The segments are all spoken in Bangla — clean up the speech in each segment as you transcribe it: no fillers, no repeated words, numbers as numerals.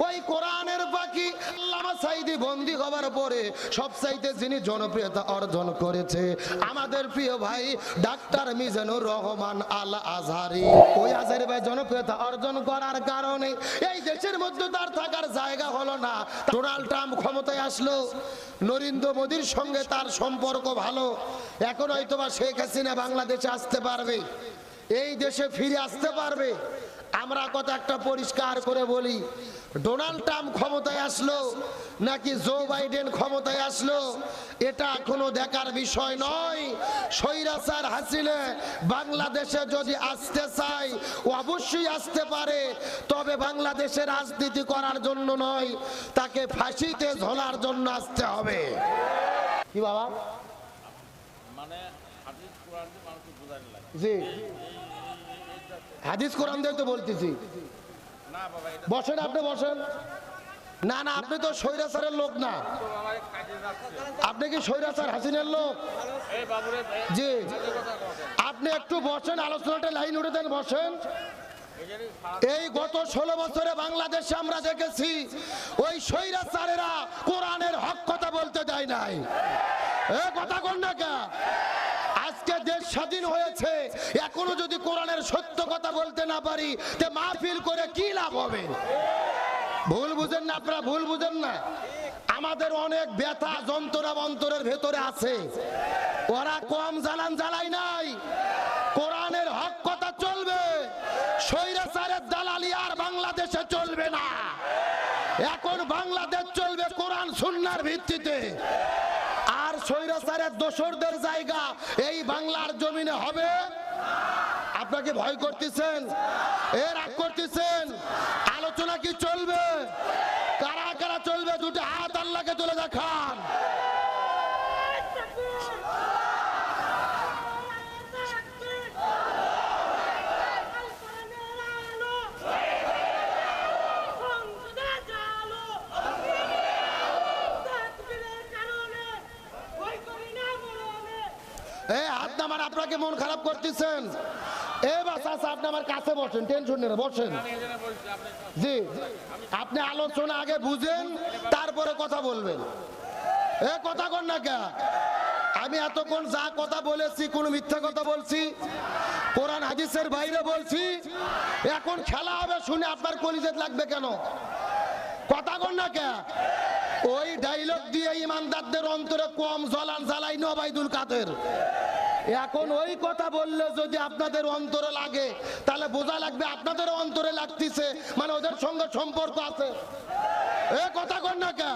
ওই কোরআনের পাখি আল্লামা সাঈদী বন্দী হবার পরে সবচাইতে যিনি জনপ্রিয়তা অর্জন করেছে আমাদের প্রিয় ভাই ডাক্তার মিজানুর রহমান আল আজহারি। ওই আজহারি ভাই জনপ্রিয়তা অর্জন করার কারণে এই দেশের মধ্যে তার থাকার জায়গা হলো না। ডোনাল্ড ট্রাম্প ক্ষমতায় আসলো, নরেন্দ্র মোদীর সঙ্গে তার সম্পর্ক ভালো, এখন হয়তোবা শেখ হাসিনা বাংলাদেশে আসতে পারবে, এই দেশে ফিরে আসতে পারবে। আমরা কথা একটা পরিষ্কার করে বলি, ডোনাল্ড ট্রাম্প ক্ষমতায় আসলো নাকি জো বাইডেন ক্ষমতায় আসলো এটা কোনো দেখার বিষয় নয়। স্বৈরাচার হাসিনা বাংলাদেশে যদি আসতে চায় অবশ্যই আসতে পারে, তবে বাংলাদেশে রাজনীতি করার জন্য নয়, তাকে ফাঁসিতে ঝোলার জন্য আসতে হবে। কি বাবা? মানে হাদিস কোরআন দিয়ে মানুষকে বোঝানো লাগে। জি, হাদিস কোরআন দিয়ে তো বলতেছি। না বাবা, এটা বসেন, আপনি বসেন। না না, আপনি তো স্বৈরাচারের লোক না। তো বাবা কাজে যাচ্ছে। আপনি কি স্বৈরাচার হাসিনার লোক? এই বাবুরে জি, কাজে কথা বলেন। আপনি একটু বসেন, আলোচনাটা লাইন উঠে দেন, বসেন। এই গত 16 বছরে বাংলাদেশে আমরা দেখেছি ওই স্বৈরাচারেরা কোরআনের হক কথা বলতে দেয় নাই। এ কথা কোন না কে? আজকে দেশ স্বাধীন হয়েছে, এখনো যদি কোরআনের সত্য কথা বলতে না পারি তে মাহফিল করে কি লাভ হবে? ভুল বুঝেন না আপনারা, ভুল বুঝেন না। আমাদের অনেক ব্যথা যন্ত্রণা অন্তরের ভেতরে আছে, ওরা কম জ্বালান জ্বালাই নাই। কোরআনের হক কথা চলবে, স্বৈরাচারের দালালি আর বাংলাদেশে চলবে না। এখন বাংলাদেশ চলবে কোরআন সুন্নাহর ভিত্তিতে। আর স্বৈরাচারের দোসরদের জায়গা এই বাংলার জমিনে হবে। আপনাকে ভয় করতেছেন, রাগ করতেছেন? আলোচনা কি চলবে? কারা কারা চলবে? দুটো হাত আল্লাহকে তুলে দেখান। হাত নামান, আপনাকে মন খারাপ করতেছেন। আপনি আমার কাছে বসেন, টেনশন নেই, বসেন। জি, আপনি আলোচনা আগে বুঝেন, তারপরে কথা বলবেন। কথা কন না কে? আমি এতক্ষণ যা কথা বলেছি কোনো মিথ্যা কথা বলছি? কোরআন হাদিসের বাইরে বলছি? এখন খেলা হবে শুনে আপনার কলিজা লাগবে কেন? কথা কন না কে? ওই ডায়লগ দিয়ে ইমানদারদের অন্তরে কম জ্বালান জ্বালাই ওবায়দুল কাদের। এখন ওই কথা বললে যদি আপনাদের অন্তরে লাগে তাহলে বোঝা লাগবে আপনাদের অন্তরে লাগতেছে, মানে ওদের সঙ্গে সম্পর্ক আছে। কথা কন না কে?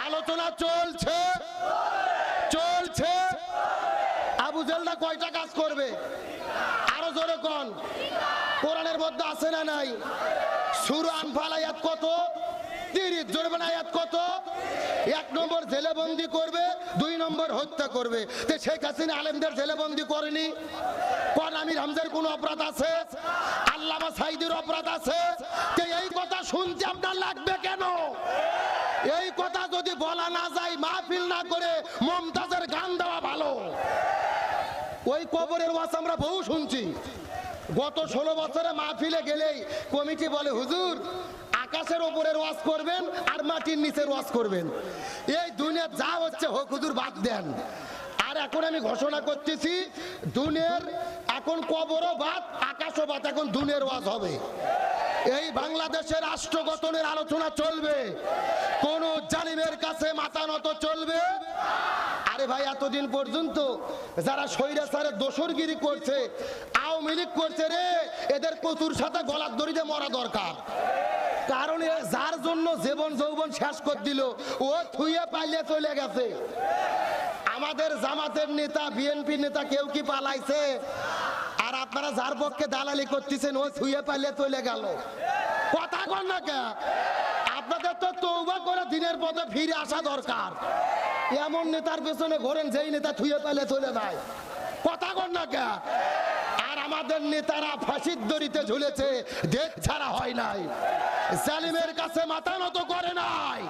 আলোচনা চলছে চলছে। আবু জেলটা কয়টা কাজ করবে? আরো জোরে কোন? কোরআনের মধ্যে আছে না নাই? সূরা আনফাল আয়াত কত? 30। জোরে বলেন আয়াত কত? 1 নম্বর জেলেবন্দি করবে, 2 নম্বর হত্যা করবে। তে শেখ হাসিনা আলেমদের জেলেবন্দি করেনি? কোন আমির হামজার কোন অপরাধ আছে? আল্লামা সাঈদীর অপরাধ আছে? তে এই কথা শুনতে আপনার লাগবে কেন? এই কথা যদি বলা না যায়, মাহফিল না করে মমতাজের গান দেওয়া ভালো। ওই কবরের ওয়াজ আমরা বহু শুনছি। গত 16 বছরে মাহফিলে গেলেই কমিটি বলে হুজুর আকাশের উপরের ওয়াজ করবেন আর মাটির নিচের ওয়াজ করবেন, এই দুনিয়া যা হচ্ছে হোক হুজুর বাদ দেন। আর এখন আমি ঘোষণা করতেছি দুনিয়ার এখন কবরও বাদ আকাশও বাদ, এখন দুনিয়ার ওয়াজ হবে। এই বাংলাদেশের রাষ্ট্র গঠনের আলোচনা চলবে, কোন জালিমের কাছে মাথা নত চলবে। আরে ভাই, এতদিন পর্যন্ত যারা স্বৈরাচারের দোসরগিরি করছে, আওয়ামী লীগ করছে রে, এদের কচুর সাথে গলার দড়িতে মরা দরকার। কারণ যার জন্য জীবন যৌবন শেষ করে দিল ও থুইয়ে পালিয়ে চলে গেছে। আমাদের জামাতের নেতা বিএনপি নেতা কেউ কি পালাইছে? আর আপনারা যার পক্ষে দালালি করতেছেন ও থুইয়ে পালিয়ে চলে গেল। কথা কন না কে? আপনাদের তো তওবা করে দিনের পথে ফিরে আসা দরকার। এমন নেতার পেছনে ঘোরেন যেই নেতা থুইয়ে পালিয়ে চলে যায়। কথা কন না কে? আর আমাদের নেতারা ফাঁসির দড়িতে ঝুলেছে, দেশ ছাড়া হয় নাই, জালিমের কাছে মাথা নত করে নাই।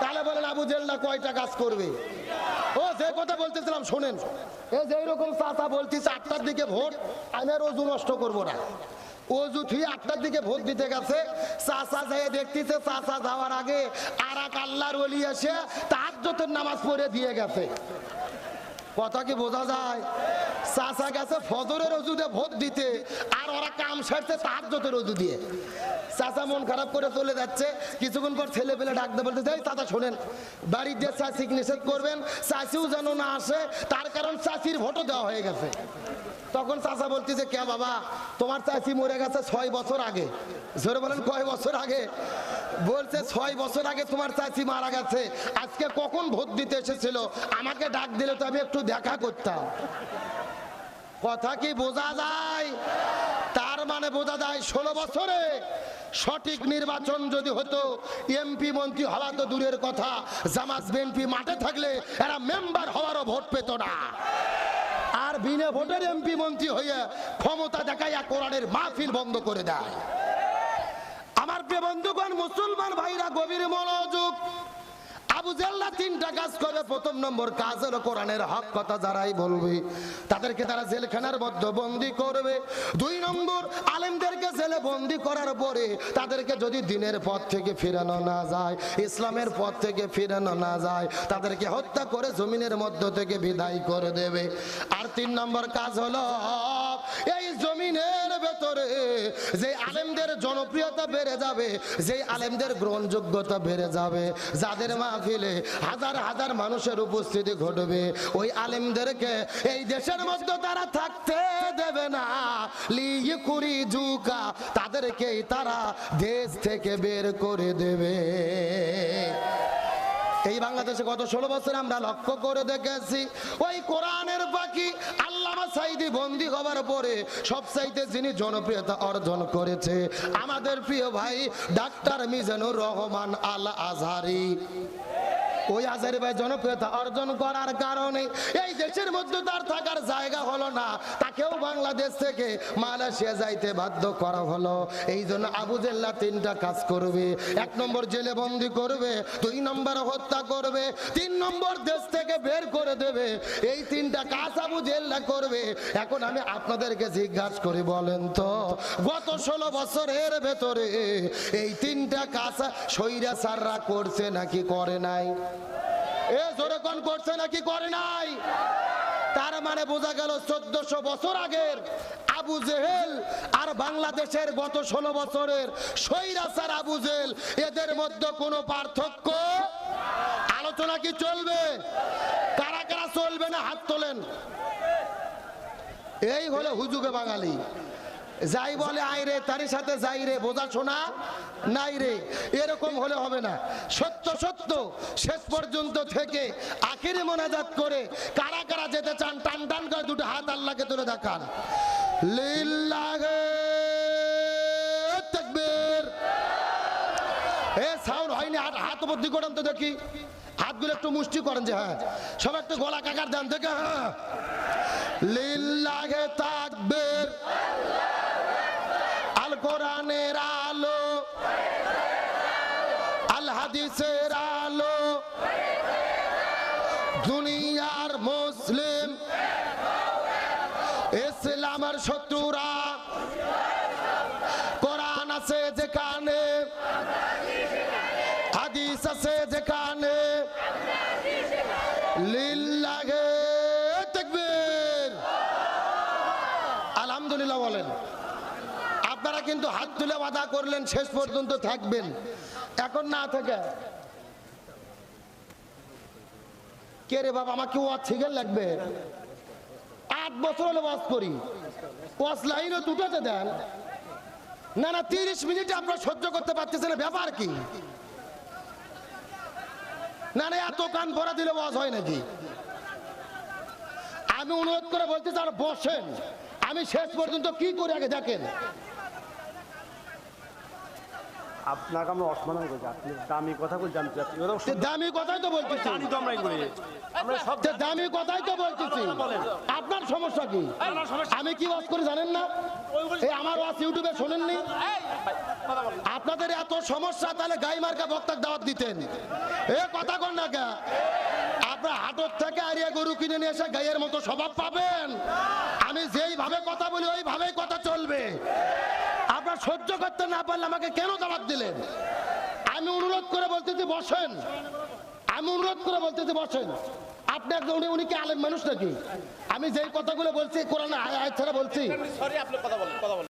তাহলে বলেন আবু জেলটা কয়টা কাজ করবে? ও যে কথা বলতেছিলাম শোনেন, এই যে এরকম চাচা বলতেছে 8টার দিকে ভোট, আমি আর অজু নষ্ট করবো না। অজু থুয়ে 8টার দিকে ভোট দিতে গেছে, চাচা যেয়ে দেখতেছে চাচা যাওয়ার আগে আর এক আল্লাহর ওলি এসে তাহাজ্জুদের নামাজ পড়ে দিয়ে গেছে। কথা কি বোঝা যায়? চাচা গেছে ফজরের অজুতে ভোট দিতে, আর ওরা কাম সারছে তাহাজ্জুদের অজু দিয়ে। চাচা মন খারাপ করে চলে যাচ্ছে, কিছুক্ষণ পর ছেলে পেলে ডাকতে বলতে যাই চাচা শোনেন, বাড়ির যে চাষিকে নিষেধ করবেন, চাষিও যেন না আসে, তার কারণ চাষির ভোটও দেওয়া হয়ে গেছে। তখন চাচা বলতেছে কে বাবা, তোমার চাচি মরে গেছে 6 বছর আগে। জোরে বলেন কয় বছর আগে? বলছে 6 বছর আগে তোমার চাচি মারা গেছে, আজকে কখন ভোট দিতে এসেছিল, আমাকে ডাক দিলে তো আমি একটু দেখা করতাম। কথা কি বোঝা যায়? তার মানে বোঝা যায় 16 বছরে সঠিক নির্বাচন যদি হতো, এমপি মন্ত্রী হওয়া তো দূরের কথা, জামাত বিএনপি মাঠে থাকলে এরা মেম্বার হওয়ারও ভোট পেত না। আর বিনা ভোটের এমপি মন্ত্রী হয়ে ক্ষমতা দেখাইয়া কোরআনের মাহফিল বন্ধ করে দেয়। আমার প্রিয় বন্ধুগণ, মুসলমান ভাইরা গভীর মনোযোগ। আবু জেল্লা 3টা কাজ করে। প্রথম নম্বর কাজ হলো কোরআনের হক কথা যারাই বলবে তাদেরকে তারা জেলখানার মধ্যে বন্দী করবে। 2 নম্বর, আলেমদেরকে জেলে বন্দী করার পরে তাদেরকে যদি দিনের পথ থেকে ফেরানো না যায়, ইসলামের পথ থেকে ফেরানো না যায়, তাদেরকে হত্যা করে জমিনের মধ্য থেকে বিদায় করে দেবে। আর 3 নম্বর কাজ হলো এই জমিনের ভেতরে যে আলেমদের জনপ্রিয়তা বেড়ে যাবে, যে আলেমদের গ্রহণযোগ্যতা বেড়ে যাবে, যাদের মাহফিলে হাজার হাজার মানুষের উপস্থিতি ঘটবে, ওই আলেমদেরকে এই দেশের মধ্যে তারা থাকতে দেবে না। লিইকুরি জুকা, তাদেরকেই তারা দেশ থেকে বের করে দেবে। এই বাংলাদেশে গত 16 বছর আমরা লক্ষ্য করে দেখেছি, ওই কোরআনের পাখি আল্লামা সাঈদী বন্দী হওয়ার পরে সবচাইতে যিনি জনপ্রিয়তা অর্জন করেছে আমাদের প্রিয় ভাই ডাক্তার মিজানুর রহমান আল আজহারি। ওই আজহারি ভাই জনপ্রিয়তা অর্জন করার কারণে এই দেশের মধ্যে তার থাকার জায়গা হলো না, তাকেও বাংলাদেশ থেকে মালয়েশিয়া যাইতে বাধ্য করা হলো। এই জন্য আবু জেল্লা 3টা কাজ করবে। 1 নম্বর জেলে বন্দী করবে, 2 নম্বর হত্যা করবে, 3 নম্বর দেশ থেকে বের করে দেবে। এই 3টা কাজ আবু জেল্লা করবে। এখন আমি আপনাদেরকে জিজ্ঞাসা করি, বলেন তো গত 16 বছরের ভেতরে এই 3টা কাজ স্বৈরাচাররা করছে নাকি করে নাই? এ জোরে কোন করছে নাকি করে নাই? তার মানে বোঝা গেল 1400 বছর আগের আবু জেহেল আর বাংলাদেশের গত 16 বছরের স্বৈরাচার আবু জেহেল, এদের মধ্যে কোনো পার্থক্য? আলোচনা কি চলবে? কারা কারা চলবে না হাত তোলেন। এই হলো হুজুগে বাঙালি, যাই বলে আই রে তার সাথে যাই রে, বোঝা শোনা নাই রে, এরকম হলে হবে না। সত্য সত্য শেষ পর্যন্ত থেকে আখিরে মোনাজাত করে কারা কারা যেতে চান টান টান করে 2টো হাত আল্লাহকে তুলে দেখান। লিল্লাহি তাকবীর। এ সাউন্ড হয়নি, হাত বুদ্ধি করেন তো দেখি, হাতগুলো একটু মুষ্টি করেন যে হ্যাঁ, সব একটু গলা কাকার দেন থেকে হ্যাঁ। লিল্লাহি তাকবীর। আল কোরআনের আলো, আল হাদিসের আলো, দুনিয়ার মুসলিম ইসলামের শত্রুরা, কোরআন আছে যেখানে, হাদিস আছে যেখানে, লিল্লাহি তাকবীর। আলহামদুলিল্লাহ বলেন। আপনারা কিন্তু হাত তুলে ওয়াদা করলেন শেষ পর্যন্ত থাকবেন, এখন না থাকে কে রে বাবা, আমাকে ওয়াজ শিখে লাগবে। 8 বছর হলে ওয়াজ করি, ওয়াজ লাইনও দুটোতে দেন না, না 30 মিনিটে আপনারা সহ্য করতে পারতেছেন, ব্যাপার কি? না না এত কান ভরা দিলে ওয়াজ হয় নাকি? আমি অনুরোধ করে বলতে চাই বসেন, আমি শেষ পর্যন্ত কি করি আগে দেখেন। আপনাকে আমরা অসম্মান করছি, আপনি দামি কথা বলে জানতে চাচ্ছি। দামি কথাই তো বলতেছি, দামি কথাই তো বলতেছি। আপনার সমস্যা কি? আমি কি ওয়াজ করি জানেন না? এই আমার ওয়াজ ইউটিউবে শোনেননি? আপনাদের এত সমস্যা, তাহলে গাই মার্কা বক্তার দাওয়াত দিতেন। এ কথা কন না কে? আপনার হাটর থেকে আরিয়া গরু কিনে নিয়ে এসে গাইয়ের মতো স্বভাব পাবেন। আমি যেইভাবে কথা বলি ওইভাবেই কথা চলবে। আপনার সহ্য করতে না পারলে আমাকে কেন দাওয়াত দিলেন? আমি অনুরোধ করে বলতেছি বসেন, আমি অনুরোধ করে বলতেছি বসেন। আপনি একজন উনি কি আলেম মানুষ নাকি? আমি যেই কথাগুলো বলছি কোরআন আয়াত ছাড়া বলছি? সরি, আপনি কথা বলেন, কথা বলেন।